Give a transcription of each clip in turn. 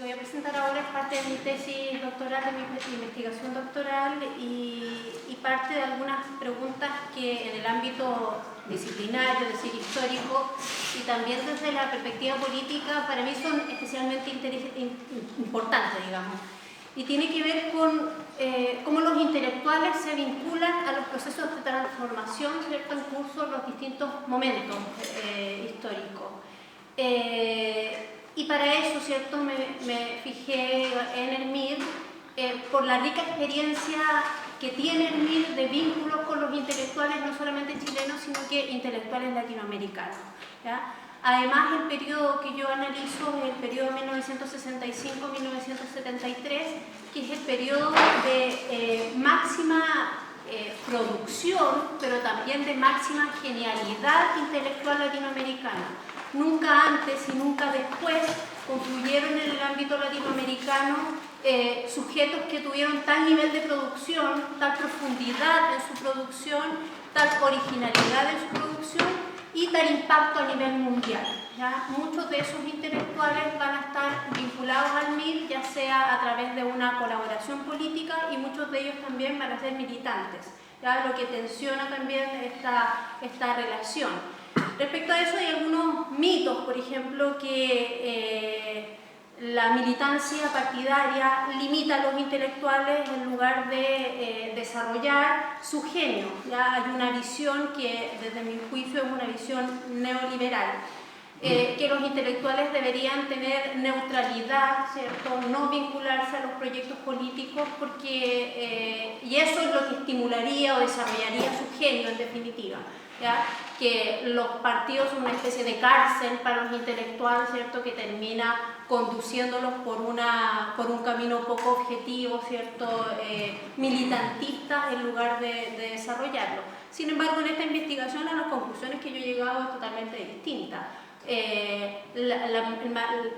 voy a presentar ahora es parte de mi tesis doctoral, de mi investigación doctoral y parte de algunas preguntas que en el ámbito disciplinario, es decir, histórico, y también desde la perspectiva política, para mí son especialmente importantes, digamos. Y tiene que ver con cómo los intelectuales se vinculan a los procesos de transformación, ¿cierto?, en curso en los distintos momentos históricos. Y para eso, ¿cierto?, me fijé en el MIR por la rica experiencia que tiene el MIR de vínculos con los intelectuales, no solamente chilenos, sino que intelectuales latinoamericanos, ¿ya? Además, el periodo que yo analizo es el periodo 1965-1973, que es el periodo de máxima producción, pero también de máxima genialidad intelectual latinoamericana. Nunca antes y nunca después confluyeron en el ámbito latinoamericano sujetos que tuvieron tal nivel de producción, tal profundidad en su producción, tal originalidad en su producción y tal impacto a nivel mundial, ¿ya? Muchos de esos intelectuales van a estar vinculados al MIR, ya sea a través de una colaboración política, y muchos de ellos también van a ser militantes, ¿ya? Lo que tensiona también esta relación. Respecto a eso hay algunos mitos, por ejemplo, que la militancia partidaria limita a los intelectuales en lugar de desarrollar su genio, ¿ya? Hay una visión que, desde mi juicio, es una visión neoliberal, que los intelectuales deberían tener neutralidad, ¿cierto?, no vincularse a los proyectos políticos, porque, y eso es lo que estimularía o desarrollaría su genio, en definitiva, ¿ya? Que los partidos son una especie de cárcel para los intelectuales, ¿cierto?, que termina conduciéndolos por un camino poco objetivo, ¿cierto?, militantista, en lugar de desarrollarlo. Sin embargo, en esta investigación las conclusiones que yo he llegado es totalmente distinta.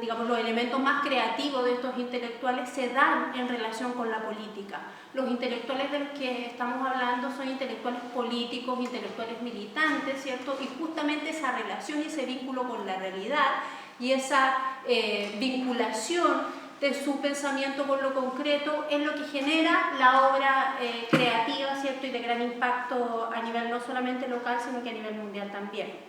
Digamos, los elementos más creativos de estos intelectuales se dan en relación con la política. Los intelectuales de los que estamos hablando son intelectuales políticos, intelectuales militantes, ¿cierto? Y justamente esa relación y ese vínculo con la realidad y esa vinculación de su pensamiento con lo concreto es lo que genera la obra creativa, ¿cierto?, y de gran impacto a nivel no solamente local, sino que a nivel mundial también.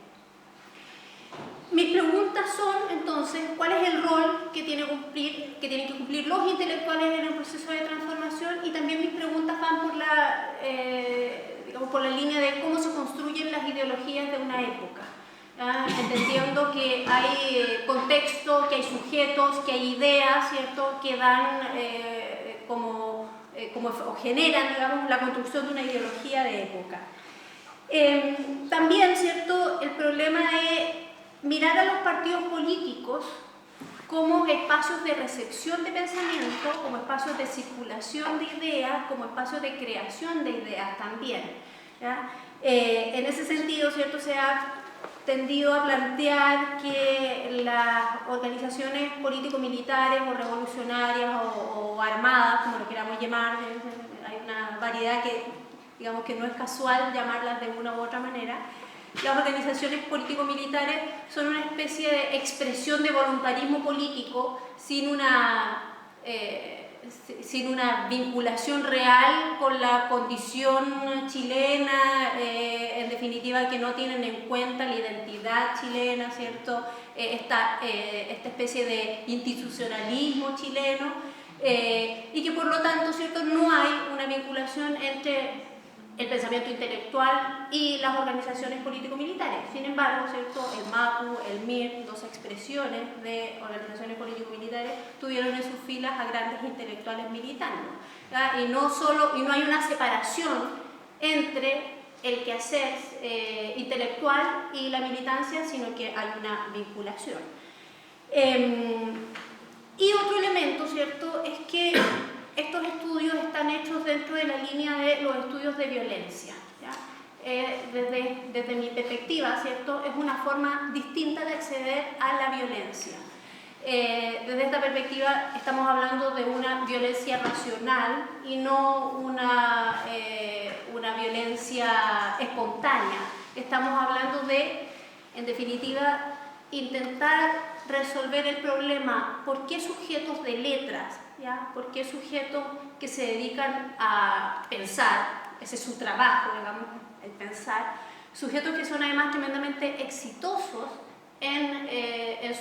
Mis preguntas son, entonces, ¿cuál es el rol que tienen que cumplir los intelectuales en el proceso de transformación? Y también mis preguntas van por la línea de cómo se construyen las ideologías de una época. Entendiendo que hay contexto, que hay sujetos, que hay ideas, ¿cierto?, que dan o generan, digamos, la construcción de una ideología de época. También, ¿cierto?, el problema es mirar a los partidos políticos como espacios de recepción de pensamiento, como espacios de circulación de ideas, como espacios de creación de ideas también, ¿ya? En ese sentido, ¿cierto?, se ha tendido a plantear que las organizaciones político-militares o revolucionarias o armadas, como lo queramos llamar, hay una variedad que, digamos, que no es casual llamarlas de una u otra manera. Las organizaciones político-militares son una especie de expresión de voluntarismo político sin una vinculación real con la condición chilena, en definitiva, que no tienen en cuenta la identidad chilena, ¿cierto?, esta especie de institucionalismo chileno, y que por lo tanto, ¿cierto?, no hay una vinculación entre el pensamiento intelectual y las organizaciones político-militares. Sin embargo, ¿cierto?, el MAPU, el MIR, dos expresiones de organizaciones político-militares, tuvieron en sus filas a grandes intelectuales militando, ¿ya? Y no hay una separación entre el quehacer intelectual y la militancia, sino que hay una vinculación. Y otro elemento, ¿cierto?, es que estos estudios están hechos dentro de la línea de los estudios de violencia, ¿ya? Desde mi perspectiva, ¿cierto?, es una forma distinta de acceder a la violencia. Desde esta perspectiva estamos hablando de una violencia racional y no una violencia espontánea. Estamos hablando de, en definitiva, intentar resolver el problema, ¿por qué sujetos de letras? ¿Ya? ¿Por qué sujetos que se dedican a pensar? Ese es su trabajo, digamos, el pensar. Sujetos que son además tremendamente exitosos en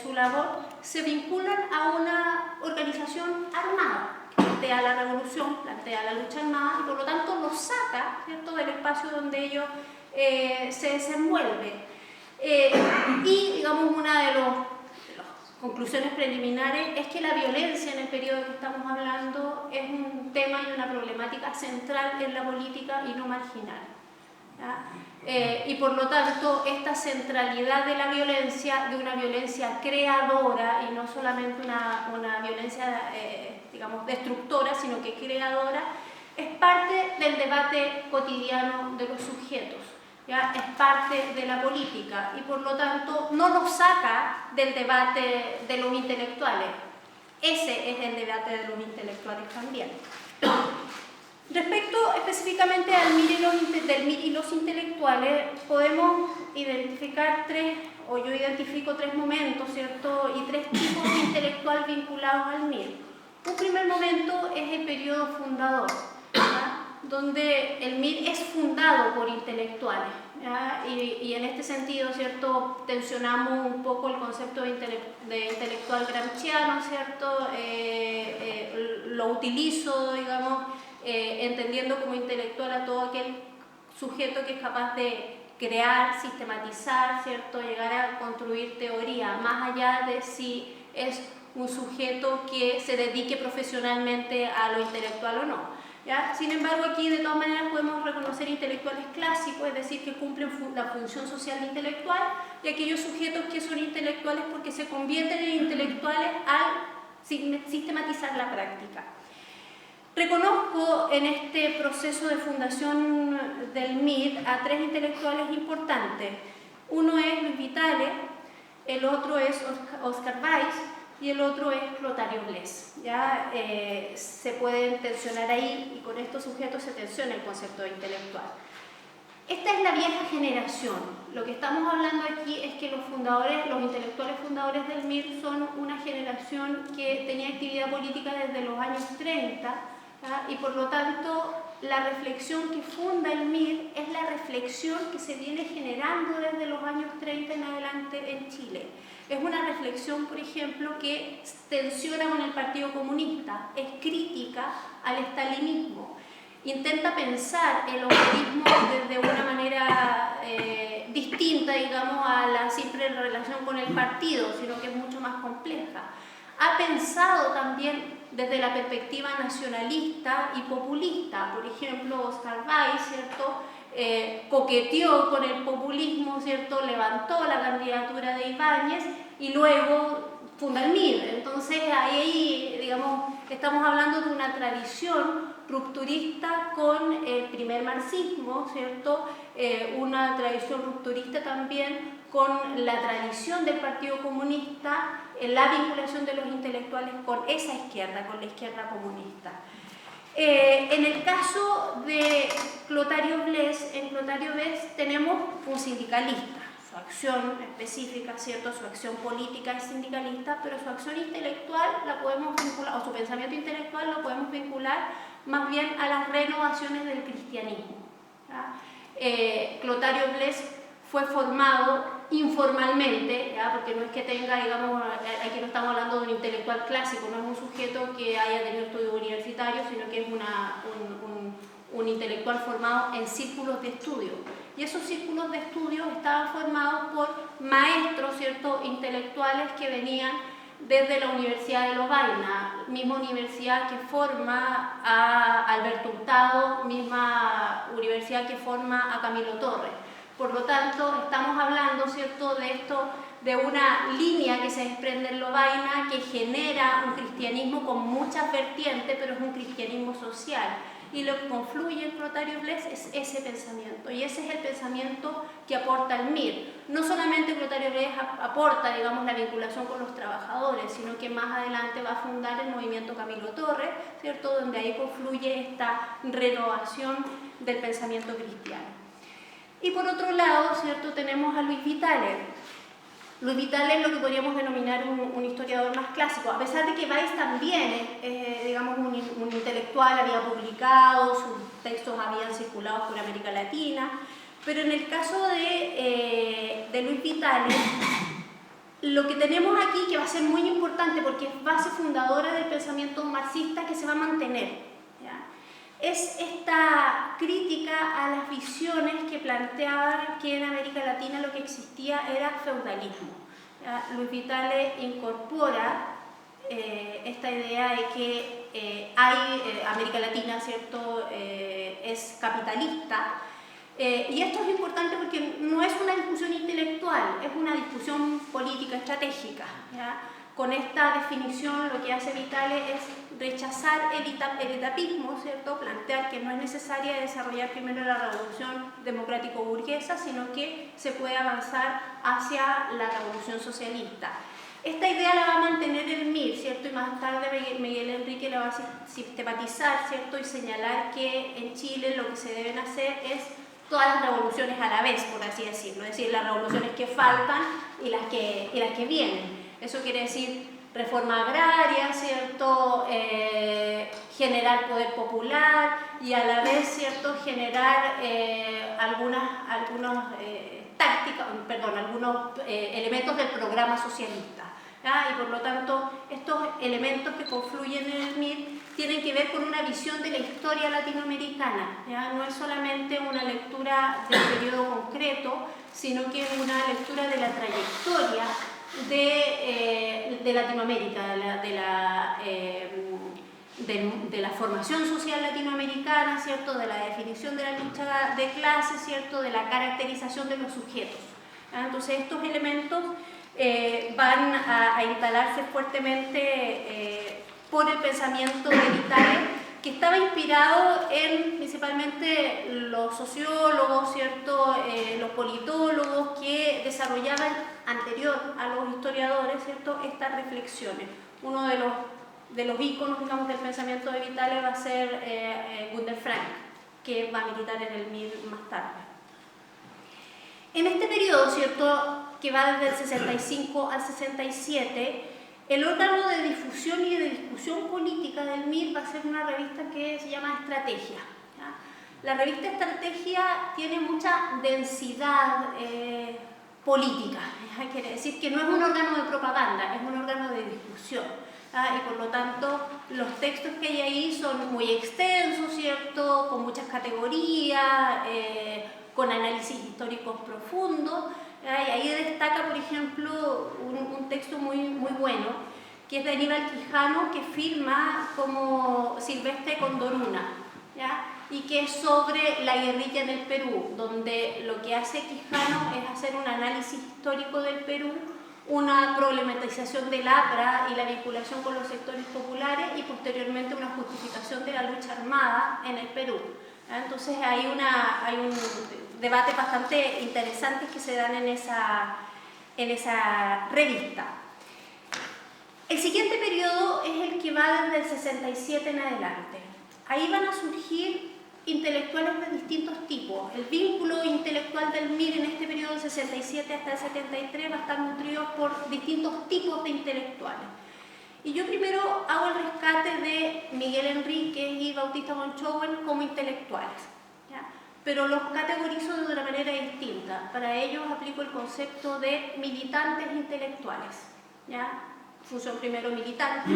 su labor, se vinculan a una organización armada, que plantea la revolución, plantea la lucha armada, y por lo tanto los saca, ¿cierto?, del espacio donde ellos se desenvuelven. Y, digamos, una de las conclusiones preliminares es que la violencia en el periodo que estamos hablando es un tema y una problemática central en la política y no marginal. Y por lo tanto, esta centralidad de la violencia, de una violencia creadora y no solamente una violencia, digamos, destructora, sino que creadora, es parte del debate cotidiano de los sujetos. ¿Ya? Es parte de la política y por lo tanto no nos saca del debate de los intelectuales. Ese es el debate de los intelectuales también. Respecto específicamente al del MIR y los intelectuales, podemos identificar yo identifico tres momentos, ¿cierto? Y tres tipos de intelectual vinculados al MIR. Un primer momento es el periodo fundador, ¿ya? Donde el MIR es fundado por intelectuales, ¿ya? Y en este sentido, ¿cierto?, tensionamos un poco el concepto de intelectual gramsciano, ¿cierto? Lo utilizo, digamos, entendiendo como intelectual a todo aquel sujeto que es capaz de crear, sistematizar, ¿cierto?, llegar a construir teoría, más allá de si es un sujeto que se dedique profesionalmente a lo intelectual o no. ¿Ya? Sin embargo, aquí de todas maneras podemos reconocer intelectuales clásicos, es decir, que cumplen la función social intelectual, y aquellos sujetos que son intelectuales porque se convierten en intelectuales al sistematizar la práctica. Reconozco en este proceso de fundación del MIR a tres intelectuales importantes. Uno es Luis Vitale, el otro es Oscar Weiss y el otro es Clotario Blest. ¿Ya? Se pueden tensionar ahí y con estos sujetos se tensiona el concepto de intelectual. Esta es la vieja generación. Lo que estamos hablando aquí es que los intelectuales fundadores del MIR son una generación que tenía actividad política desde los años 30, ¿ya? Y por lo tanto la reflexión que funda el MIR es la reflexión que se viene generando desde los años 30 en adelante en Chile. Es una reflexión, por ejemplo, que tensiona con el Partido Comunista, es crítica al estalinismo, intenta pensar el obrerismo desde una manera distinta, digamos, a la simple relación con el partido, sino que es mucho más compleja. Ha pensado también desde la perspectiva nacionalista y populista. Por ejemplo, Oscar Weiss, ¿cierto?, coqueteó con el populismo, ¿cierto?, levantó la candidatura de Ibáñez y luego funda el MIR. Entonces ahí, digamos, estamos hablando de una tradición rupturista con el primer marxismo, ¿cierto?, una tradición rupturista también con la tradición del Partido Comunista, la vinculación de los intelectuales con esa izquierda, con la izquierda comunista. En el caso de Clotario Blest, en Clotario Blest tenemos un sindicalista, su acción específica, ¿cierto?, su acción política es sindicalista, pero su acción intelectual la podemos vincular, o su pensamiento intelectual lo podemos vincular más bien a las renovaciones del cristianismo. Clotario Blest fue formado informalmente, ¿ya?, porque no es que tenga, digamos, aquí no estamos hablando de un intelectual clásico, no es un sujeto que haya tenido estudios universitarios, sino que es un intelectual formado en círculos de estudio. Y esos círculos de estudio estaban formados por maestros, ¿cierto?, intelectuales que venían desde la Universidad de Lovaina, misma universidad que forma a Alberto Hurtado, misma universidad que forma a Camilo Torres. Por lo tanto, estamos hablando, ¿cierto?, de esto, de una línea que se desprende en Lovaina que genera un cristianismo con muchas vertientes, pero es un cristianismo social. Y lo que confluye en Clotario Blest es ese pensamiento, y ese es el pensamiento que aporta el MIR. No solamente Clotario Blest aporta, digamos, la vinculación con los trabajadores, sino que más adelante va a fundar el movimiento Camilo Torres, ¿cierto?, donde ahí confluye esta renovación del pensamiento cristiano. Y por otro lado, ¿cierto?, tenemos a Luis Vitale. Luis Vitale es lo que podríamos denominar un historiador más clásico, a pesar de que Weiss también es digamos, un intelectual, había publicado, sus textos habían circulado por América Latina, pero en el caso de Luis Vitale, lo que tenemos aquí, que va a ser muy importante porque es base fundadora del pensamiento marxista que se va a mantener, ¿ya?, es esta crítica a las visiones que planteaban que en América Latina lo que existía era feudalismo. ¿Ya? Luis Vitale incorpora esta idea de que América Latina, ¿cierto?, es capitalista. Y esto es importante porque no es una discusión intelectual, es una discusión política estratégica, ¿ya? Con esta definición lo que hace Vitale es rechazar el etapismo, ¿cierto?, plantear que no es necesaria desarrollar primero la revolución democrático-burguesa, sino que se puede avanzar hacia la revolución socialista. Esta idea la va a mantener el MIR, ¿cierto?, y más tarde Miguel Enrique la va a sistematizar, ¿cierto?, y señalar que en Chile lo que se deben hacer es todas las revoluciones a la vez, por así decirlo, es decir, las revoluciones que faltan y las que vienen. Eso quiere decir reforma agraria, ¿cierto?, generar poder popular y a la vez, ¿cierto?, generar algunos elementos del programa socialista, ¿ya? Y por lo tanto, estos elementos que confluyen en el MIR tienen que ver con una visión de la historia latinoamericana, ¿ya? No es solamente una lectura del periodo concreto, sino que es una lectura de la trayectoria de Latinoamérica, de la formación social latinoamericana, ¿cierto?, de la definición de la lucha de clases, ¿cierto?, de la caracterización de los sujetos. Entonces estos elementos van a instalarse fuertemente por el pensamiento de Vitale, que estaba inspirado en principalmente los sociólogos, ¿cierto?, los politólogos que desarrollaban anterior a los historiadores, ¿cierto?, estas reflexiones. Uno de los íconos, digamos, del pensamiento de Vitale va a ser Gunther Frank, que va a militar en el MIR más tarde. En este periodo, ¿cierto?, que va desde el 65 al 67, el órgano de difusión y de discusión política del MIR va a ser una revista que se llama Estrategia, ¿ya? La revista Estrategia tiene mucha densidad política, ¿ya? Quiere decir que no es un órgano de propaganda, es un órgano de discusión, ¿ya? Y por lo tanto los textos que hay ahí son muy extensos, ¿cierto?, con muchas categorías, con análisis históricos profundos. Y ahí destaca, por ejemplo, un texto muy bueno, que es de Aníbal Quijano, que firma como Silvestre Condoruna, ¿ya?, y que es sobre la guerrilla en el Perú, donde lo que hace Quijano es hacer un análisis histórico del Perú, una problematización del APRA y la vinculación con los sectores populares y posteriormente una justificación de la lucha armada en el Perú. Entonces hay un debate bastante interesante que se dan en esa revista. El siguiente periodo es el que va desde el 67 en adelante. Ahí van a surgir intelectuales de distintos tipos. El vínculo intelectual del MIR en este periodo del 67 hasta el 73 va a estar nutrido por distintos tipos de intelectuales. Y yo primero hago el rescate de Miguel Enríquez y Bautista Monchowen como intelectuales, ¿ya?, pero los categorizo de una manera distinta. Para ellos aplico el concepto de militantes intelectuales, ¿ya?, función primero militante,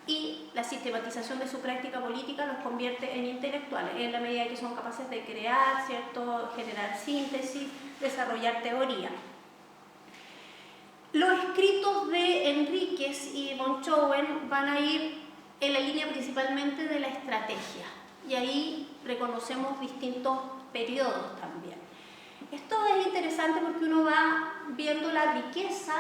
y la sistematización de su práctica política los convierte en intelectuales, en la medida que son capaces de crear, ¿cierto?, generar síntesis, desarrollar teoría. Los escritos de Enríquez y Monchowen van a ir en la línea principalmente de la estrategia, y ahí reconocemos distintos periodos también. Esto es interesante porque uno va viendo la riqueza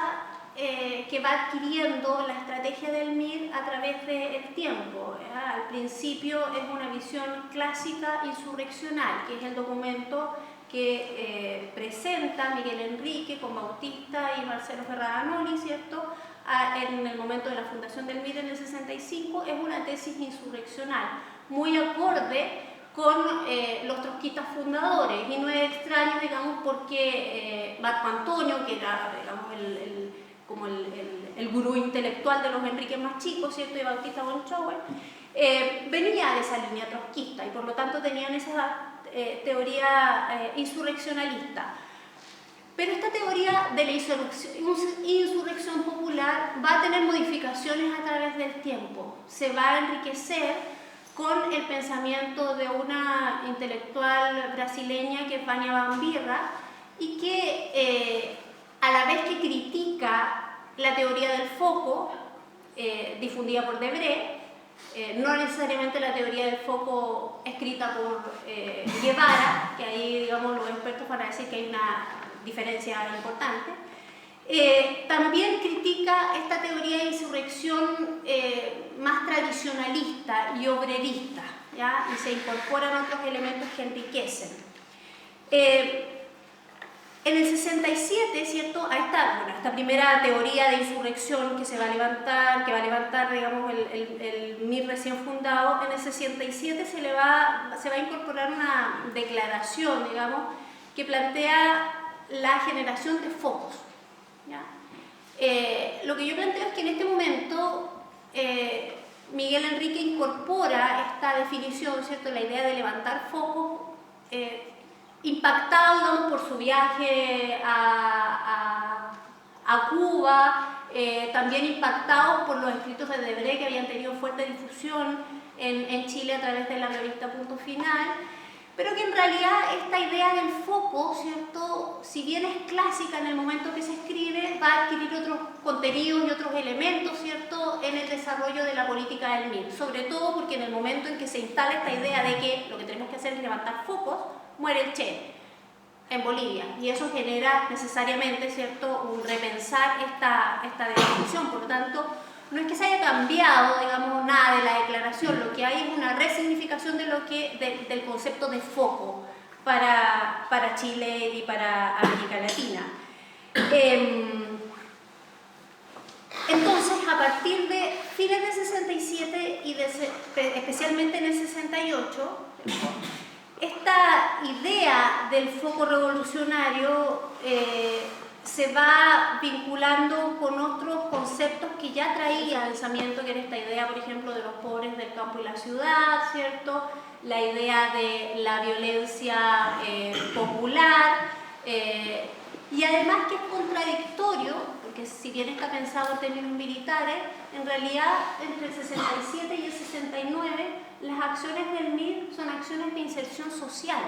que va adquiriendo la estrategia del MIR a través del tiempo. Al principio es una visión clásica insurreccional, que es el documento que presenta Miguel Enrique con Bautista y Marcelo Ferraganoli, ¿cierto?, en el momento de la fundación del MIR en el 65, es una tesis insurreccional, muy acorde con los trotskistas fundadores, y no es extraño, digamos, porque Marco Antonio, que era, digamos, como el gurú intelectual de los Enriques más chicos, ¿cierto?, y Bautista von Schauer, venía de esa línea trotskista, y por lo tanto tenían esa teoría insurreccionalista. Pero esta teoría de la insurrección popular va a tener modificaciones a través del tiempo, se va a enriquecer con el pensamiento de una intelectual brasileña que es Vânia Vampirra, y que a la vez que critica la teoría del foco difundida por Debré, no necesariamente la teoría del foco escrita por Guevara, que ahí, digamos, los expertos van a decir que hay una diferencia importante. También critica esta teoría de insurrección más tradicionalista y obrerista, ¿ya? Y se incorporan otros elementos que enriquecen. En el 67, ¿cierto?, a esta primera teoría de insurrección que va a levantar, digamos, el MIR recién fundado, en el 67 se va a incorporar una declaración, digamos, que plantea la generación de focos, ¿ya? Lo que yo planteo es que en este momento Miguel Enrique incorpora esta definición, ¿cierto?, la idea de levantar focos, impactado, digamos, por su viaje a Cuba, también impactado por los escritos de Debré, que habían tenido fuerte difusión en Chile a través de la revista Punto Final, pero que en realidad esta idea del foco, ¿cierto?, si bien es clásica en el momento que se escribe, va a adquirir otros contenidos y otros elementos, ¿cierto?, en el desarrollo de la política del MIR, sobre todo porque en el momento en que se instala esta idea de que lo que tenemos que hacer es levantar focos, muere el Che en Bolivia, y eso genera necesariamente, ¿cierto?, un repensar esta definición. Por lo tanto, no es que se haya cambiado, digamos, nada de la declaración, lo que hay es una resignificación del concepto de foco para Chile y para América Latina. Entonces, a partir de fines del 67 y especialmente en el 68, esta idea del foco revolucionario se va vinculando con otros conceptos que ya traía el Sarmiento, que era esta idea, por ejemplo, de los pobres del campo y la ciudad, ¿cierto?, la idea de la violencia popular, y además que es contradictorio, porque si bien está pensado en términos militares, en realidad entre el 67 y el 69 las acciones del MIR son acciones de inserción social,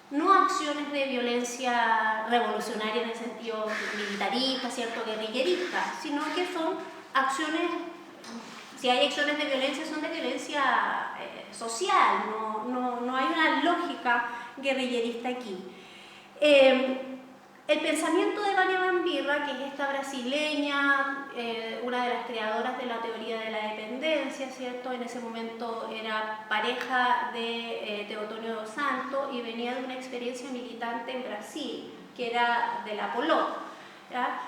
no acciones de violencia revolucionaria en el sentido militarista, ¿cierto?, guerrillerista, sino que son acciones, si hay acciones de violencia, son de violencia social, no hay una lógica guerrillerista aquí. El pensamiento de Vânia Vampirra, que es esta brasileña, una de las creadoras de la teoría de la dependencia, ¿cierto?, en ese momento era pareja de Teotonio dos Santos y venía de una experiencia militante en Brasil, que era de la POLO, ¿ya?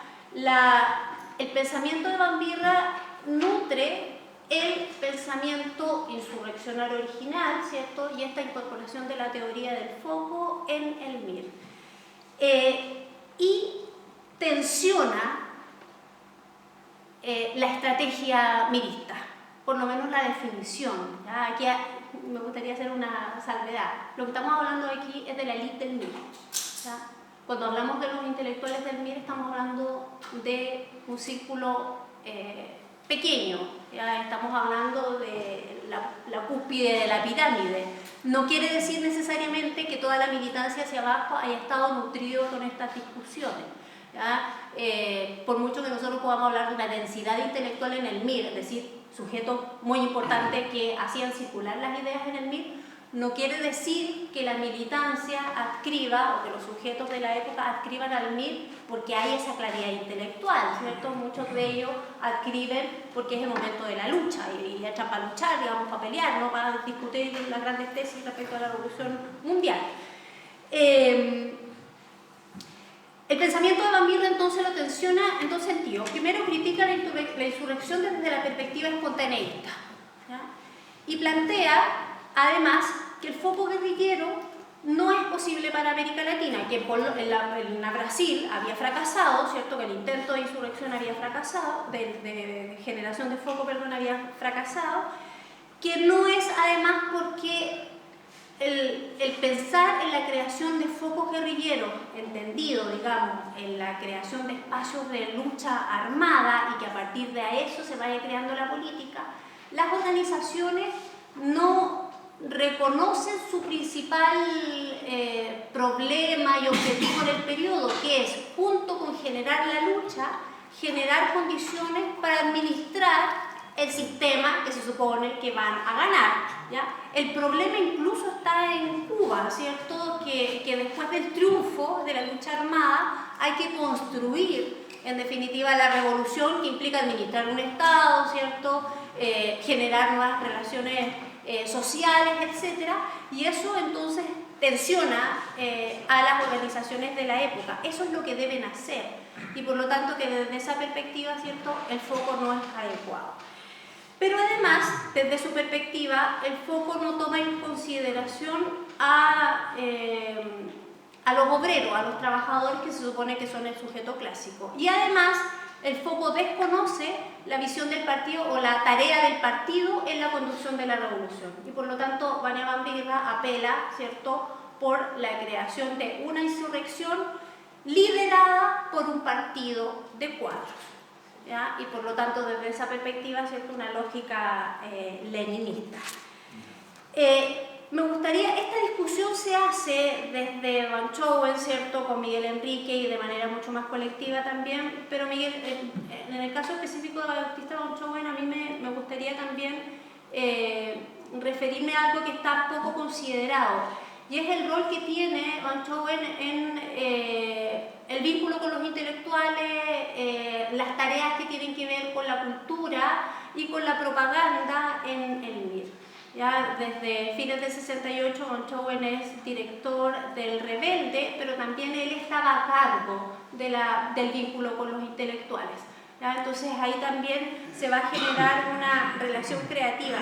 El pensamiento de Vampirra nutre el pensamiento insurreccionario original, ¿cierto?, y esta incorporación de la teoría del foco en el MIR. Y tensiona la estrategia mirista, por lo menos la definición, ¿ya? Aquí me gustaría hacer una salvedad. Lo que estamos hablando aquí es de la élite del MIR, ¿ya? Cuando hablamos de los intelectuales del MIR estamos hablando de un círculo pequeño, ¿ya? Estamos hablando de la cúspide de la pirámide. No quiere decir necesariamente que toda la militancia hacia abajo haya estado nutrido con estas discusiones, ¿ya? Por mucho que nosotros podamos hablar de una densidad intelectual en el MIR, es decir, sujetos muy importantes que hacían circular las ideas en el MIR, no quiere decir que la militancia adscriba, o que los sujetos de la época adscriban al MIR porque hay esa claridad intelectual, ¿cierto? Muchos de ellos adscriben porque es el momento de la lucha y echan para luchar, digamos, para pelear, no para discutir las grandes tesis respecto a la revolución mundial. El pensamiento de Vampirra entonces lo tensiona en dos sentidos. Primero, critica la insurrección desde la perspectiva espontaneísta, ¿ya? Y plantea además que el foco guerrillero no es posible para América Latina, que en Brasil había fracasado, ¿cierto? Que el intento de insurrección había fracasado, de generación de foco, perdón, había fracasado, que no es además porque el pensar en la creación de focos guerrilleros, entendido, digamos, en la creación de espacios de lucha armada y que a partir de eso se vaya creando la política, las organizaciones no reconocen su principal problema y objetivo en el periodo, que es, junto con generar la lucha, generar condiciones para administrar el sistema que se supone que van a ganar, ¿ya? El problema incluso está en Cuba, ¿cierto? Que después del triunfo de la lucha armada hay que construir, en definitiva, la revolución, que implica administrar un Estado, ¿cierto? Generar nuevas relaciones sociales, etc. Y eso entonces tensiona a las organizaciones de la época. Eso es lo que deben hacer. Y por lo tanto que desde esa perspectiva, ¿cierto?, el foco no es adecuado. Pero además, desde su perspectiva, el foco no toma en consideración a los obreros, a los trabajadores que se supone que son el sujeto clásico. Y además, el foco desconoce la visión del partido o la tarea del partido en la conducción de la revolución. Y por lo tanto, Vania Van Birra apela, ¿cierto?, por la creación de una insurrección liderada por un partido de cuadros. ¿Ya? Y por lo tanto, desde esa perspectiva, ¿cierto?, una lógica leninista. Me gustaría, esta discusión se hace desde Van Chowen, ¿cierto?, con Miguel Enrique y de manera mucho más colectiva también, pero Miguel, en el caso específico de Bautista Van Chowen, a mí me gustaría también referirme a algo que está poco considerado, y es el rol que tiene Van Chowen en el vínculo con los intelectuales, las tareas que tienen que ver con la cultura y con la propaganda en el MIR. Ya desde fines del 68, Van Chowen es director del Rebelde, pero también él estaba a cargo del vínculo con los intelectuales. ¿Ya? Entonces ahí también se va a generar una relación creativa.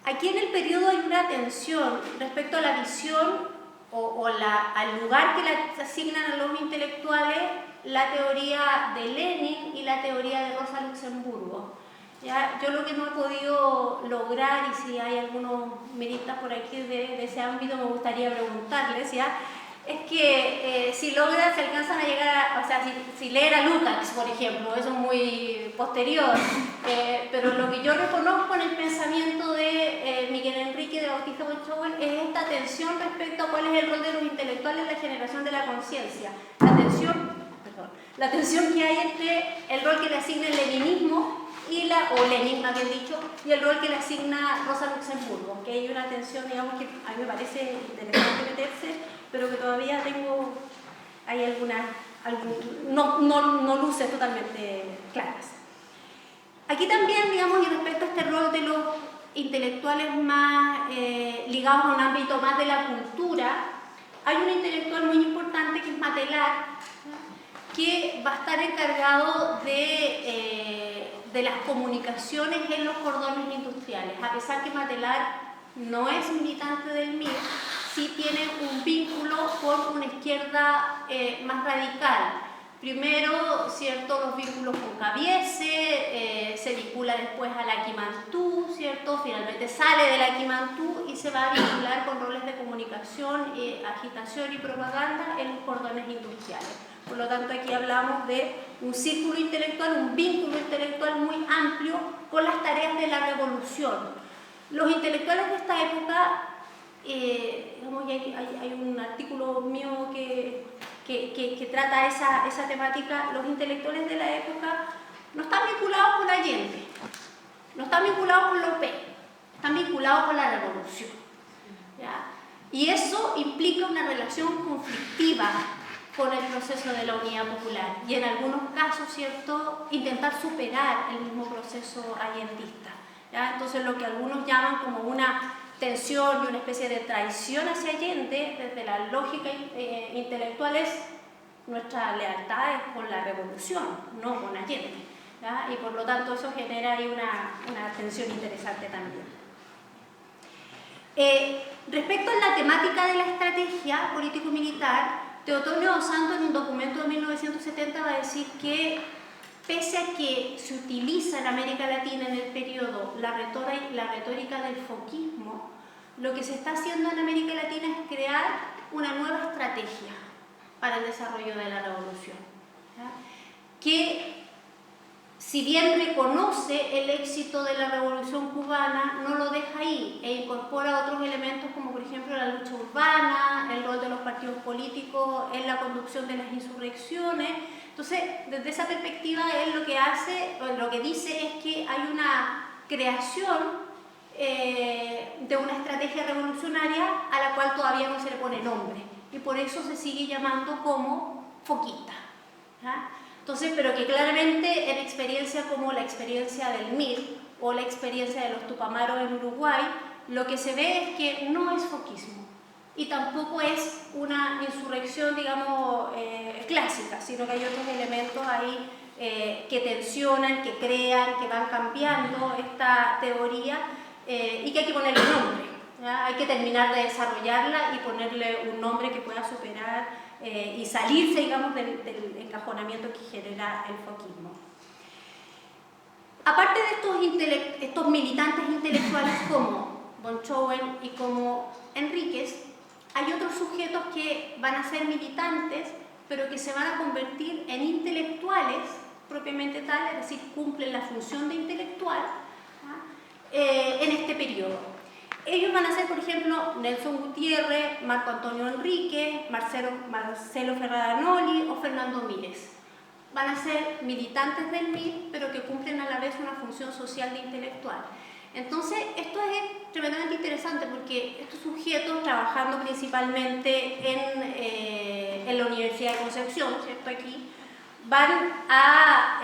Aquí en el periodo hay una tensión respecto a la visión al lugar que le asignan a los intelectuales la teoría de Lenin y la teoría de Rosa Luxemburgo. ¿Ya? Yo lo que no he podido lograr, y si hay algunos miristas por aquí de ese ámbito, me gustaría preguntarles, ¿ya?, es que si alcanzan a llegar o sea, si leer a Lukács, por ejemplo, eso es muy posterior, pero lo que yo reconozco en el pensamiento de Miguel Enrique de Bautista Van Chowen es esta tensión respecto a cuál es el rol de los intelectuales en la generación de la conciencia, la tensión que hay entre el rol que le asigna el leninismo o Lenin, más bien dicho, y el rol que le asigna Rosa Luxemburgo, que hay una tensión, digamos, que a mí me parece interesante meterse, pero que todavía hay algunas, no luces totalmente claras. Aquí también, digamos, y respecto a este rol de los intelectuales más ligados a un ámbito más de la cultura, hay un intelectual muy importante que es Matelar, que va a estar encargado de las comunicaciones en los cordones industriales. A pesar que Matelar no es militante del MIR, sí tiene un vínculo con una izquierda más radical. Primero, ¿cierto?, los vínculos con Cabiese, se vincula después a la Quimantú, ¿cierto?, finalmente sale de la Quimantú y se va a vincular con roles de comunicación, agitación y propaganda en los cordones industriales. Por lo tanto, aquí hablamos de un círculo intelectual, un vínculo intelectual muy amplio con las tareas de la revolución. Los intelectuales de esta época, digamos, hay un artículo mío que trata esa temática. Los intelectuales de la época no están vinculados con Allende, no están vinculados con López, están vinculados con la revolución. ¿Ya? Y eso implica una relación conflictiva con el proceso de la unidad popular y en algunos casos, ¿cierto?, intentar superar el mismo proceso allendista. ¿Ya? Entonces lo que algunos llaman como una tensión y una especie de traición hacia Allende, desde la lógica intelectual, es nuestra lealtad es con la revolución, no con Allende. ¿Ya? Y por lo tanto eso genera ahí una tensión interesante también. Respecto a la temática de la estrategia político-militar, Teotonio dos Santos en un documento de 1970 va a decir que pese a que se utiliza en América Latina en el periodo la retórica del foquismo, lo que se está haciendo en América Latina es crear una nueva estrategia para el desarrollo de la revolución, ¿ya? Que si bien reconoce el éxito de la revolución cubana, no lo deja ahí e incorpora otros elementos como por ejemplo la lucha urbana, el rol de los partidos políticos en la conducción de las insurrecciones. Entonces, desde esa perspectiva, él lo que hace, o lo que dice es que hay una creación de una estrategia revolucionaria a la cual todavía no se le pone nombre y por eso se sigue llamando como foquista, ¿ya? Entonces, pero que claramente en experiencias como la experiencia del MIR o la experiencia de los Tupamaros en Uruguay, lo que se ve es que no es foquismo y tampoco es una insurrección, digamos, clásica, sino que hay otros elementos ahí que tensionan, que crean, que van cambiando esta teoría y que hay que ponerle nombre, ¿ya? Hay que terminar de desarrollarla y ponerle un nombre que pueda superar y salirse, digamos, del encajonamiento que genera el foquismo. Aparte de estos militantes intelectuales como von Schoen y como Enríquez, hay otros sujetos que van a ser militantes, pero que se van a convertir en intelectuales propiamente tal, es decir, cumplen la función de intelectual, en este periodo. Ellos van a ser, por ejemplo, Nelson Gutiérrez, Marco Antonio Enríquez, Marcelo Ferradanoli o Fernando Mírez. Van a ser militantes del MIR, pero que cumplen a la vez una función social de intelectual. Entonces, esto es tremendamente interesante porque estos sujetos, trabajando principalmente en la Universidad de Concepción, ¿cierto? Aquí, van a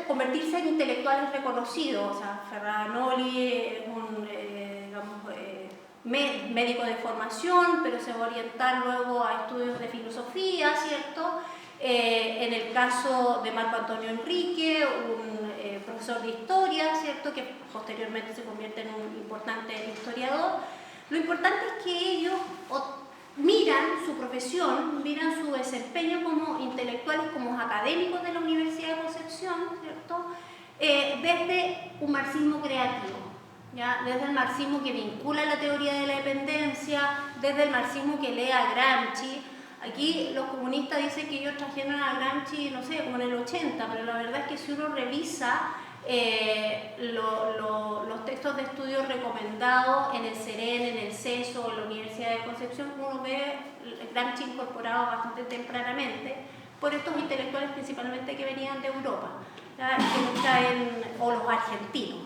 convertirse en intelectuales reconocidos. O sea, Ferradanoli es un médico de formación, pero se va a orientar luego a estudios de filosofía, ¿cierto? En el caso de Marco Antonio Enrique, un profesor de historia, ¿cierto? Que posteriormente se convierte en un importante historiador. Lo importante es que ellos miran su profesión, miran su desempeño como intelectuales, como académicos de la Universidad de Concepción, ¿cierto? Desde un marxismo creativo, ¿ya? Desde el marxismo que vincula la teoría de la dependencia, desde el marxismo que lee a Gramsci. Aquí los comunistas dicen que ellos trajeron a Gramsci, no sé, como en el 80, pero la verdad es que si uno revisa los textos de estudio recomendados en el CEREN, en el CESO, en la Universidad de Concepción, uno ve Gramsci incorporado bastante tempranamente por estos intelectuales principalmente que venían de Europa, ¿ya? Que los traen, o los argentinos,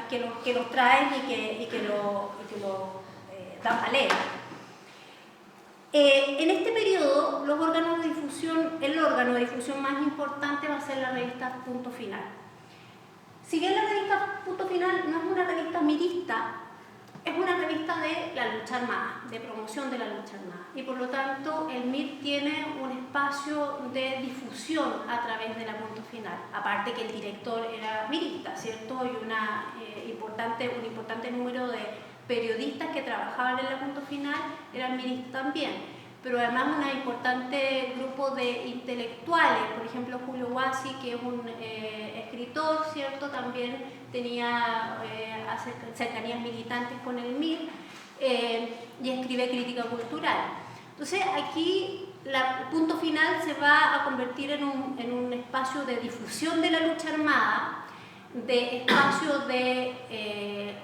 que los traen y que lo dan a leer. En este periodo, el órgano de difusión más importante va a ser la revista Punto Final. Si bien la revista Punto Final no es una revista mirista, es una revista de la lucha armada, de promoción de la lucha armada. Y por lo tanto, el MIR tiene un espacio de difusión a través de la Punto Final. Aparte que el director era mirista, ¿cierto? Y un importante número de periodistas que trabajaban en la Punto Final eran miristas también. Pero además un importante grupo de intelectuales, por ejemplo Julio Guasi, que es un escritor, ¿cierto? También tenía cercanías militantes con el MIR y escribe crítica cultural. Entonces aquí el Punto Final se va a convertir en un espacio de difusión de la lucha armada, de espacio de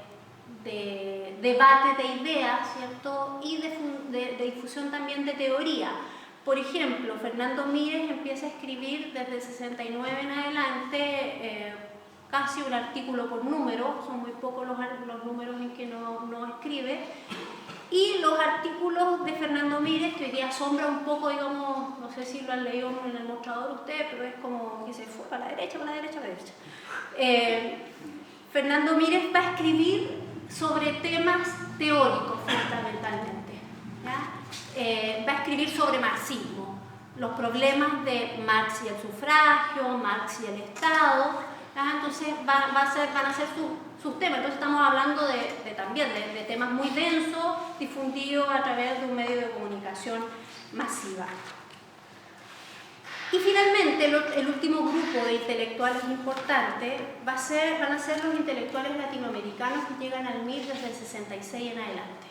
debate de ideas, ¿cierto? Y de difusión también de teoría. Por ejemplo, Fernando Mírez empieza a escribir desde el 69 en adelante casi un artículo por número, son muy pocos los números en que no escribe, y los artículos de Fernando Mírez, que hoy día asombra un poco, digamos, no sé si lo han leído en el mostrador ustedes, pero es como que se fue para la derecha, para la derecha, para la derecha. Fernando Mírez va a escribir sobre temas teóricos fundamentalmente, ¿ya? Va a escribir sobre marxismo, los problemas de Marx y el sufragio, Marx y el Estado, Entonces van a ser sus temas. Entonces estamos hablando también de temas muy densos, difundidos a través de un medio de comunicación masiva. Y finalmente, el último grupo de intelectuales importantes van a ser los intelectuales latinoamericanos que llegan al MIR desde el 66 en adelante.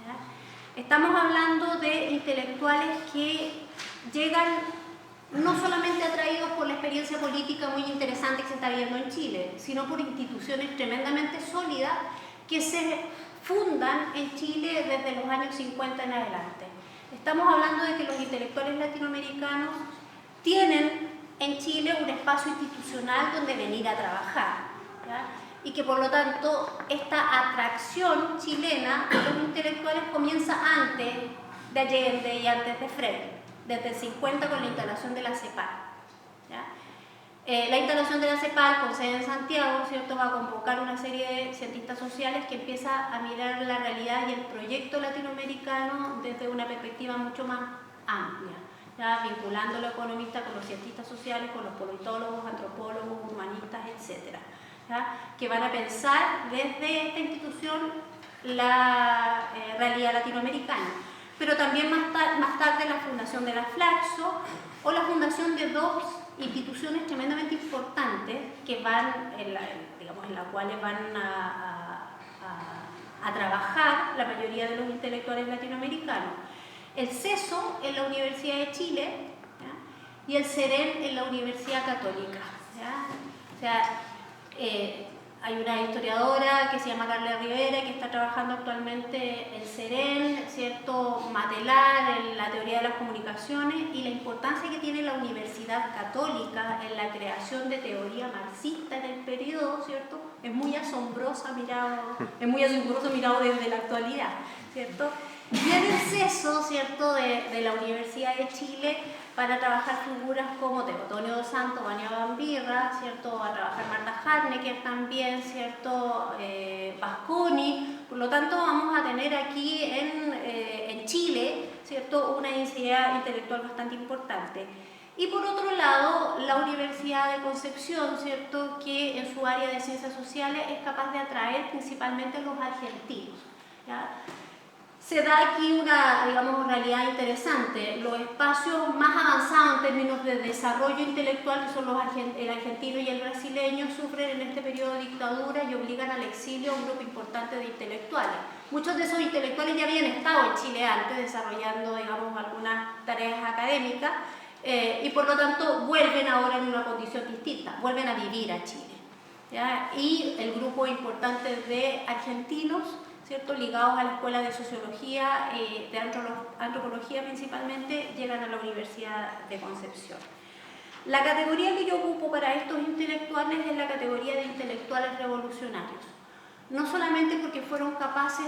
¿Ya? Estamos hablando de intelectuales que llegan no solamente atraídos por la experiencia política muy interesante que se está viendo en Chile, sino por instituciones tremendamente sólidas que se fundan en Chile desde los años 50 en adelante. Estamos hablando de que los intelectuales latinoamericanos tienen en Chile un espacio institucional donde venir a trabajar, ¿ya? Y que por lo tanto esta atracción chilena de los intelectuales comienza antes de Allende y antes de Frei, desde el 50 con la instalación de la CEPAL, ¿ya? La instalación de la CEPAL con sede en Santiago, ¿cierto?, va a convocar una serie de cientistas sociales que empieza a mirar la realidad y el proyecto latinoamericano desde una perspectiva mucho más amplia, ¿ya?, vinculando a los economistas con los cientistas sociales, con los politólogos, antropólogos, humanistas, etc., ¿ya?, que van a pensar desde esta institución la realidad latinoamericana. Pero también más tarde la fundación de la Flaxo o la fundación de dos instituciones tremendamente importantes que van, en las cuales van a trabajar la mayoría de los intelectuales latinoamericanos. El CESO en la Universidad de Chile, ¿ya?, y el CEREN en la Universidad Católica, ¿ya? O sea, hay una historiadora que se llama Carla Rivera que está trabajando actualmente en CEREN, ¿cierto?, Matelar, en la teoría de las comunicaciones, y la importancia que tiene la Universidad Católica en la creación de teoría marxista en el periodo, ¿cierto?, es muy asombroso mirado desde la actualidad, ¿cierto? Y en el CESO, ¿cierto?, de la Universidad de Chile, para trabajar figuras como Teotonio dos Santos, Vania Bambirra, ¿cierto?, va a trabajar Marta Harnecker también, ¿cierto?, Vasconi. Por lo tanto, vamos a tener aquí en Chile, ¿cierto?, una densidad intelectual bastante importante. Y por otro lado, la Universidad de Concepción, ¿cierto?, que en su área de ciencias sociales es capaz de atraer principalmente a los argentinos, ¿ya? Se da aquí una, realidad interesante. Los espacios más avanzados en términos de desarrollo intelectual, que son el argentino y el brasileño, sufren en este periodo de dictadura y obligan al exilio a un grupo importante de intelectuales. Muchos de esos intelectuales ya habían estado en Chile antes, desarrollando, algunas tareas académicas, y por lo tanto vuelven ahora en una condición distinta, vuelven a vivir a Chile, ¿ya? Y el grupo importante de argentinos, ¿cierto?, ligados a la escuela de sociología, de antropología principalmente, llegan a la Universidad de Concepción. La categoría que yo ocupo para estos intelectuales es la categoría de intelectuales revolucionarios. No solamente porque fueron capaces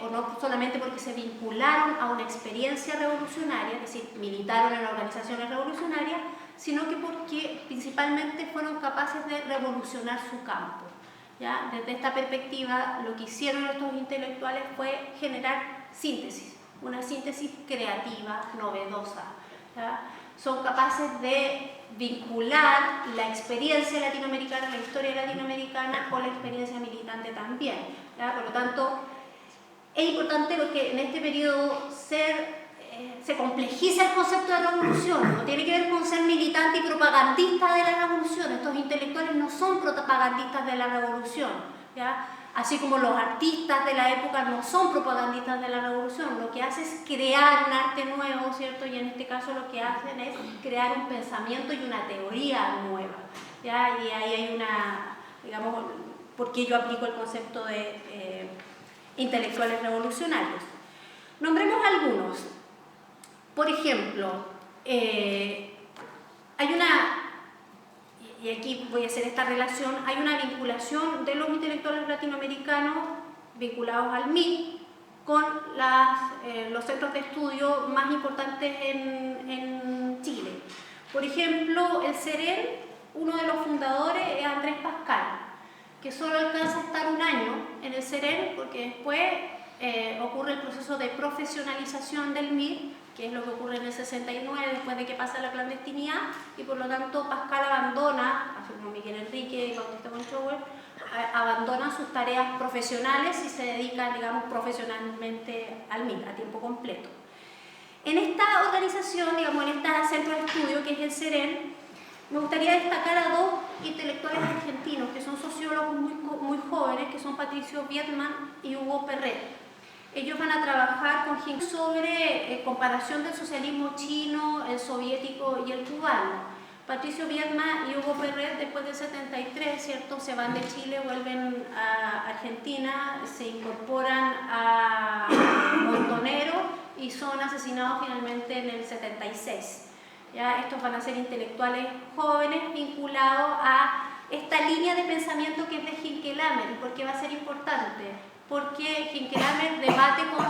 o no solamente porque se vincularon a una experiencia revolucionaria, es decir, militaron en organizaciones revolucionarias, sino que porque principalmente fueron capaces de revolucionar su campo. ¿Ya? Desde esta perspectiva, lo que hicieron estos intelectuales fue generar síntesis, una síntesis creativa, novedosa, ¿ya? Son capaces de vincular la experiencia latinoamericana, la historia latinoamericana, con la experiencia militante también, ¿ya? Por lo tanto, es importante porque en este periodo se complejiza el concepto de revolución, no tiene que ver con ser militante y propagandista de la revolución. Estos intelectuales no son propagandistas de la revolución, ¿ya? Así como los artistas de la época no son propagandistas de la revolución. Lo que hace es crear un arte nuevo, ¿cierto? Y en este caso lo que hacen es crear un pensamiento y una teoría nueva, ¿ya? Y ahí hay una, ¿por qué yo aplico el concepto de intelectuales revolucionarios? Nombremos algunos. Por ejemplo, hay una, y aquí voy a hacer esta relación, hay una vinculación de los intelectuales latinoamericanos vinculados al MIR con los centros de estudio más importantes en Chile. Por ejemplo, el CEREN, uno de los fundadores es Andrés Pascal, que solo alcanza a estar un año en el CEREN porque después ocurre el proceso de profesionalización del MIR, que es lo que ocurre en el 69 después de que pasa la clandestinidad, y por lo tanto Pascal abandona, así como Miguel Enrique, sus tareas profesionales y se dedican, digamos, profesionalmente al MIT, a tiempo completo. En esta organización, digamos, en este centro de estudio, que es el CEREN, me gustaría destacar a dos intelectuales argentinos, que son sociólogos muy jóvenes, que son Patricio Vietman y Hugo Perret. Ellos van a trabajar con Hinckley sobre comparación del socialismo chino, el soviético y el cubano. Patricio Vietman y Hugo Perret, después del 73, ¿cierto?, se van de Chile, vuelven a Argentina, se incorporan a Montonero y son asesinados finalmente en el 76. ¿Ya? Estos van a ser intelectuales jóvenes vinculados a esta línea de pensamiento que es de Hinckelhammer. ¿Y por qué va a ser importante? Porque Hinckelhammer debate con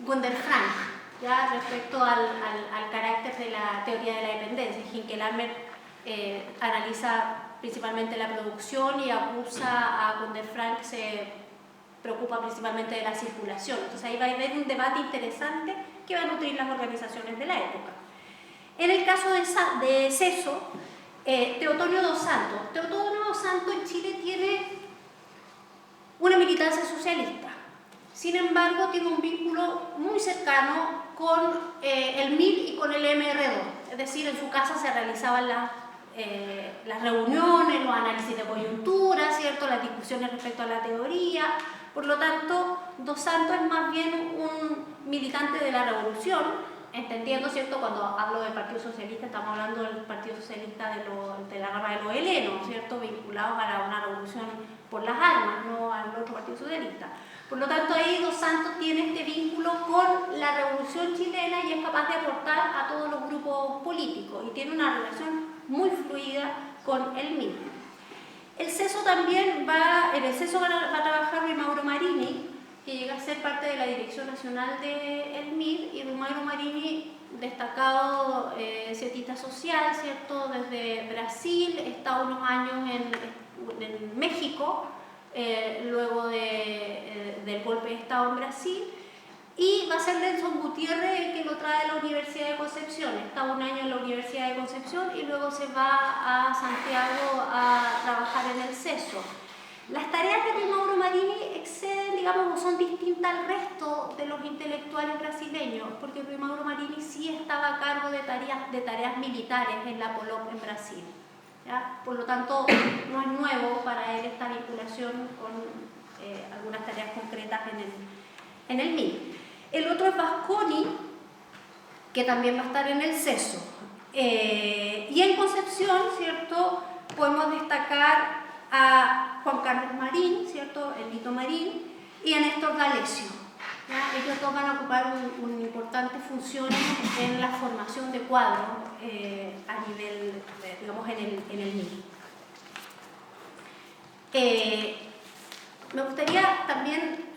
Gunder Frank, ¿ya?, respecto al carácter de la teoría de la dependencia. Hinckelhammer analiza principalmente la producción y acusa a Gunder Frank, se preocupa principalmente de la circulación. Entonces ahí va a haber un debate interesante que van a nutrir las organizaciones de la época. En el caso de CESO, Teotonio dos Santos. Teotonio dos Santos en Chile tiene una militancia socialista. Sin embargo, tiene un vínculo muy cercano con el MIR y con el MR2. Es decir, en su casa se realizaban las reuniones, los análisis de coyuntura, ¿cierto?, las discusiones respecto a la teoría. Por lo tanto, Dos Santos es más bien un militante de la revolución, entendiendo, ¿cierto?, cuando hablo del Partido Socialista, estamos hablando del Partido Socialista de la rama de los helenos, ¿cierto?, vinculados a una revolución por las armas, no al otro Partido Socialista. Por lo tanto, ahí Dos Santos tiene este vínculo con la revolución chilena y es capaz de aportar a todos los grupos políticos y tiene una relación muy fluida con el MIR. El CESO también en el CESO va a trabajar Rui Mauro Marini, que llega a ser parte de la Dirección Nacional del MIR, y Rui Mauro Marini, destacado cientista social, ¿cierto?, desde Brasil, está unos años en México, luego del golpe de Estado en Brasil, y va a ser Nelson Gutiérrez el que lo trae a la Universidad de Concepción. Está un año en la Universidad de Concepción y luego se va a Santiago a trabajar en el CESO. Las tareas de Rui Mauro Marini exceden, digamos, o son distintas al resto de los intelectuales brasileños, porque Rui Mauro Marini sí estaba a cargo de tareas militares en la POLOP en Brasil. ¿Ya? Por lo tanto, no es nuevo para él esta vinculación con algunas tareas concretas en el MIR. El otro es Vasconi, que también va a estar en el CESO. Y en Concepción, ¿cierto?, podemos destacar a Juan Carlos Marín, ¿cierto?, el Lito Marín, y a Néstor D'Alessio. Ellos dos van a ocupar una importante función en la formación de cuadros a nivel, digamos, en el MIR. Me gustaría también,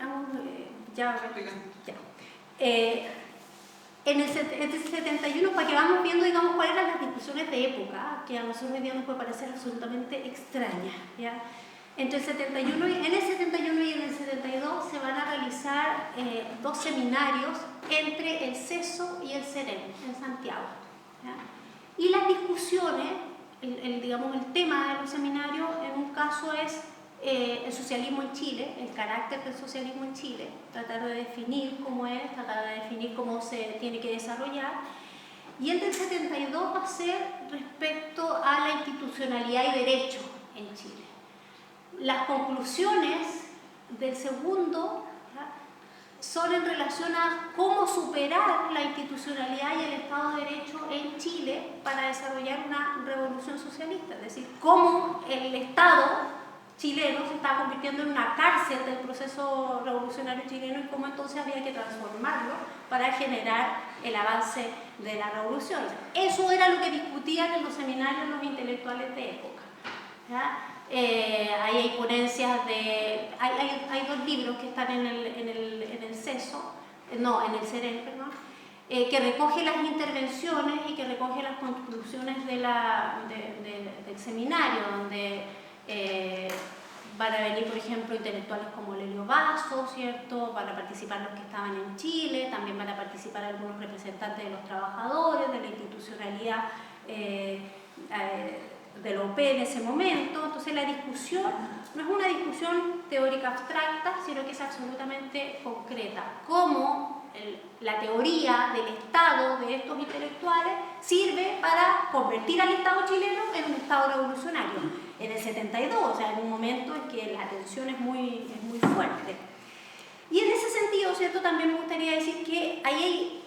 en el 71, para que vamos viendo, digamos, cuáles eran las discusiones de época, que a nosotros hoy día nos puede parecer absolutamente extrañas, ¿ya? En el 71 y en el 72 se van a realizar dos seminarios entre el CESO y el CEREN en Santiago, ¿ya? Y las discusiones, digamos, el tema de los seminarios en un caso es el socialismo en Chile, el carácter del socialismo en Chile, tratar de definir cómo es, tratar de definir cómo se tiene que desarrollar. Y el del 72 va a ser respecto a la institucionalidad y derecho en Chile. Las conclusiones del segundo, ¿ya?, son en relación a cómo superar la institucionalidad y el Estado de Derecho en Chile para desarrollar una revolución socialista, es decir, cómo el Estado chileno se estaba convirtiendo en una cárcel del proceso revolucionario chileno y cómo entonces había que transformarlo para generar el avance de la revolución. Eso era lo que discutían en los seminarios los intelectuales de época, ¿ya? Ahí hay ponencias hay dos libros que están en el CESO, no, en el CEREN, perdón, que recoge las intervenciones y que recoge las conclusiones del seminario, donde van a venir, por ejemplo, intelectuales como Lelio Basso, ¿cierto? Van a participar los que estaban en Chile, también van a participar algunos representantes de los trabajadores, de la institucionalidad del OP en ese momento. Entonces la discusión no es una discusión teórica abstracta, sino que es absolutamente concreta. Cómo la teoría del Estado de estos intelectuales sirve para convertir al Estado chileno en un Estado revolucionario. En el 72, o sea, en un momento en que la tensión es muy fuerte. Y en ese sentido, ¿cierto?, también me gustaría decir que ahí hay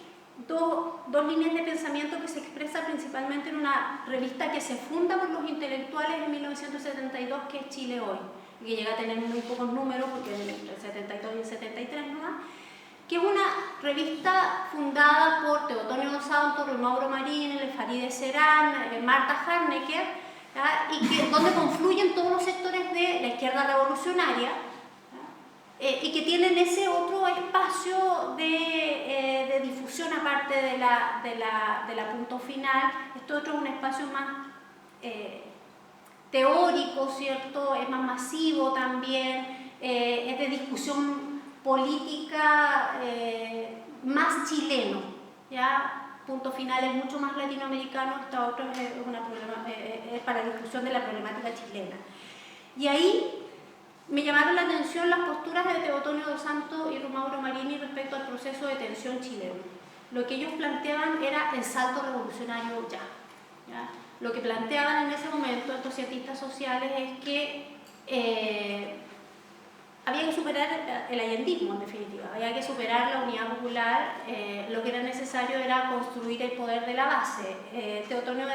dos líneas de pensamiento que se expresan principalmente en una revista que se funda por los intelectuales en 1972, que es Chile Hoy, que llega a tener muy pocos números, porque en el 72 y el 73 nomás, que es una revista fundada por Teotonio dos Santos, Mauro Marín, Farideh Serán, Marta Harnecker, y donde confluyen todos los sectores de la izquierda revolucionaria, y que tienen ese otro espacio de difusión aparte de la Punto Final. Este otro es un espacio más teórico, ¿cierto? Es más masivo también, es de discusión política más chileno, ¿ya? Punto Final es mucho más latinoamericano, esta otra es para discusión de la problemática chilena. Y ahí me llamaron la atención las posturas de Teotonio dos Santos y Mauro Marini respecto al proceso de tensión chileno. Lo que ellos planteaban era el salto revolucionario ¿ya? Lo que planteaban en ese momento estos cientistas sociales es que había que superar el allendismo, en definitiva, había que superar la unidad popular, lo que era necesario era construir el poder de la base. Teotonio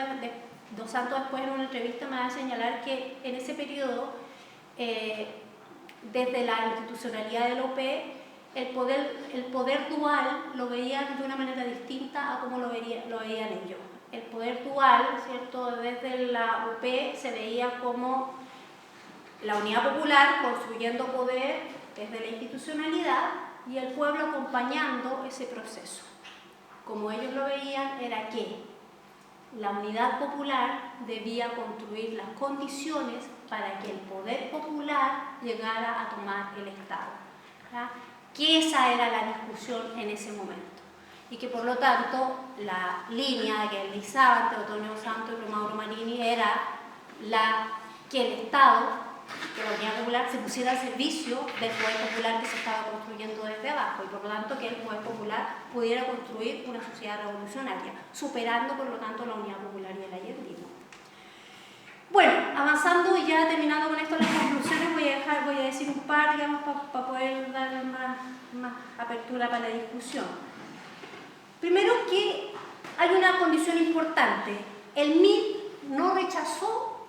dos Santos después en una entrevista me va a señalar que en ese periodo, desde la institucionalidad del OP, el poder dual lo veían de una manera distinta a como lo veían ellos. El poder dual, ¿cierto?, desde la UP se veía como la unidad popular construyendo poder desde la institucionalidad y el pueblo acompañando ese proceso. Como ellos lo veían, era que la unidad popular debía construir las condiciones para que el poder popular llegara a tomar el Estado, ¿ya? Que esa era la discusión en ese momento y que por lo tanto la línea que realizaban Teotonio dos Santos y Mauro Marini era que el Estado, que la unidad popular se pusiera al servicio del poder popular que se estaba construyendo desde abajo y por lo tanto que el poder popular pudiera construir una sociedad revolucionaria, superando por lo tanto la unidad popular y el allendismo. Bueno, avanzando y ya terminando con esto las conclusiones, voy a decir un par, digamos, para poder dar más apertura para la discusión. Primero que hay una condición importante. El MIR no rechazó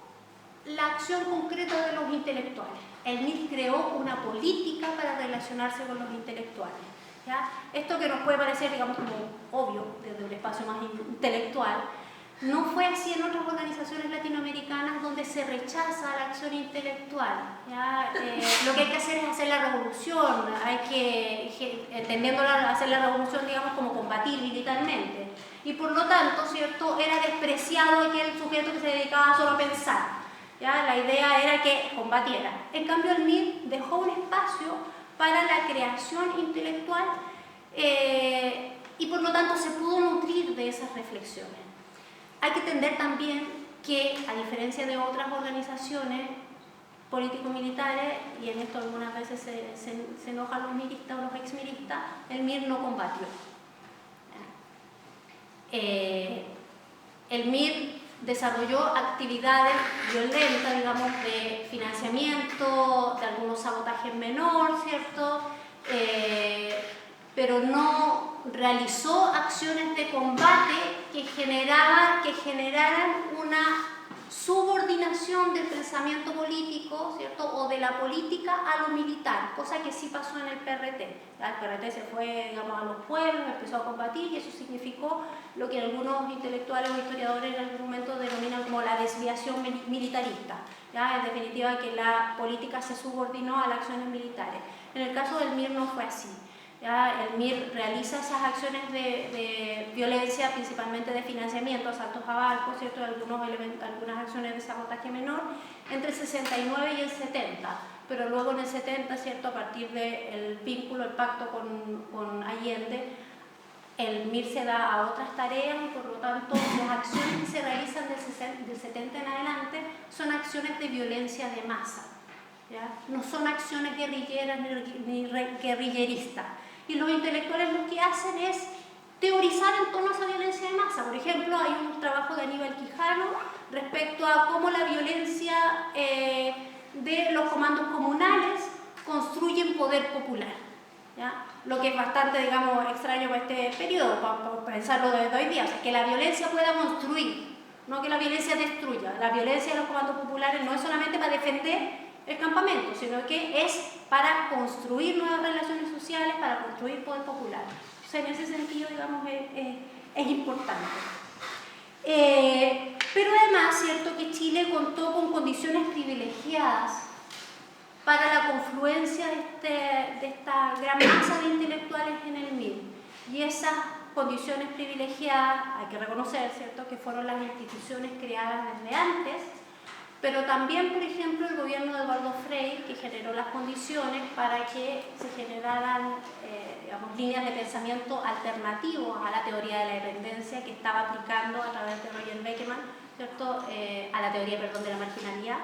la acción concreta de los intelectuales. El MIR creó una política para relacionarse con los intelectuales, ¿ya? Esto que nos puede parecer, digamos, como obvio desde un espacio más intelectual, no fue así en otras organizaciones latinoamericanas donde se rechaza la acción intelectual, ¿ya? Lo que hay que hacer es hacer la revolución, hay que, entendiendo hacer la revolución, digamos, como combatir militarmente. Y por lo tanto, ¿cierto?, era despreciado aquel sujeto que se dedicaba solo a pensar, ¿ya? La idea era que combatiera. En cambio, el MIR dejó un espacio para la creación intelectual y por lo tanto se pudo nutrir de esas reflexiones. Hay que entender también que, a diferencia de otras organizaciones político-militares, y en esto algunas veces se enojan los miristas o los ex-miristas, el MIR no combatió. El MIR desarrolló actividades violentas, digamos, de financiamiento, de algunos sabotajes menor, ¿cierto? Pero no realizó acciones de combate que generaran una subordinación del pensamiento político, ¿cierto?, o de la política a lo militar, cosa que sí pasó en el PRT. El PRT se fue, digamos, a los pueblos, empezó a combatir y eso significó lo que algunos intelectuales o historiadores en algún momento denominan como la desviación militarista, ¿ya? En definitiva, que la política se subordinó a las acciones militares. En el caso del MIR no fue así. ¿Ya? El MIR realiza esas acciones de violencia, principalmente de financiamiento, asaltos a barcos, ¿cierto?, algunas acciones de sabotaje menor, entre el 69 y el 70, pero luego en el 70, ¿cierto?, a partir del vínculo, el pacto con Allende, el MIR se da a otras tareas y por lo tanto las acciones que se realizan del 70 en adelante son acciones de violencia de masa, ¿ya? No son acciones guerrilleras ni guerrilleristas. Y los intelectuales lo que hacen es teorizar en torno a esa violencia de masa. Por ejemplo, hay un trabajo de Aníbal Quijano respecto a cómo la violencia de los comandos comunales construyen poder popular, ¿ya? Lo que es bastante, digamos, extraño para este periodo, para pensarlo desde hoy día, o sea, que la violencia pueda construir, no que la violencia destruya. La violencia de los comandos populares no es solamente para defender el campamento, sino que es para construir nuevas relaciones sociales, para construir poder popular. O sea, en ese sentido, digamos, es importante. Pero además, cierto que Chile contó con condiciones privilegiadas para la confluencia de esta gran masa de intelectuales en el MIR. Y esas condiciones privilegiadas, hay que reconocer, ¿cierto?, que fueron las instituciones creadas desde antes, pero también, por ejemplo, el gobierno de Eduardo Frei, que generó las condiciones para que se generaran digamos, líneas de pensamiento alternativos a la teoría de la dependencia que estaba aplicando a través de Roger Bacon, ¿cierto?, a la teoría, perdón, de la marginalidad,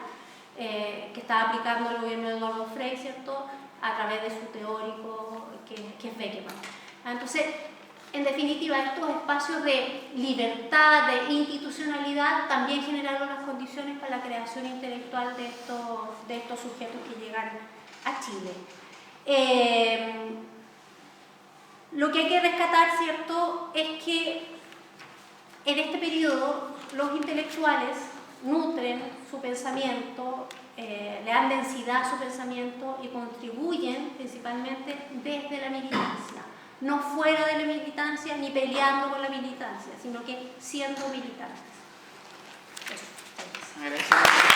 que estaba aplicando el gobierno de Eduardo Frei, ¿cierto?, a través de su teórico, que es Bacon. Entonces, en definitiva, estos espacios de libertad, de institucionalidad, también generaron las condiciones para la creación intelectual de estos sujetos que llegan a Chile. Lo que hay que rescatar, ¿cierto?, es que en este periodo los intelectuales nutren su pensamiento, le dan densidad a su pensamiento y contribuyen principalmente desde la militancia. No fuera de la militancia ni peleando con la militancia, sino que siendo militantes. Eso. Gracias.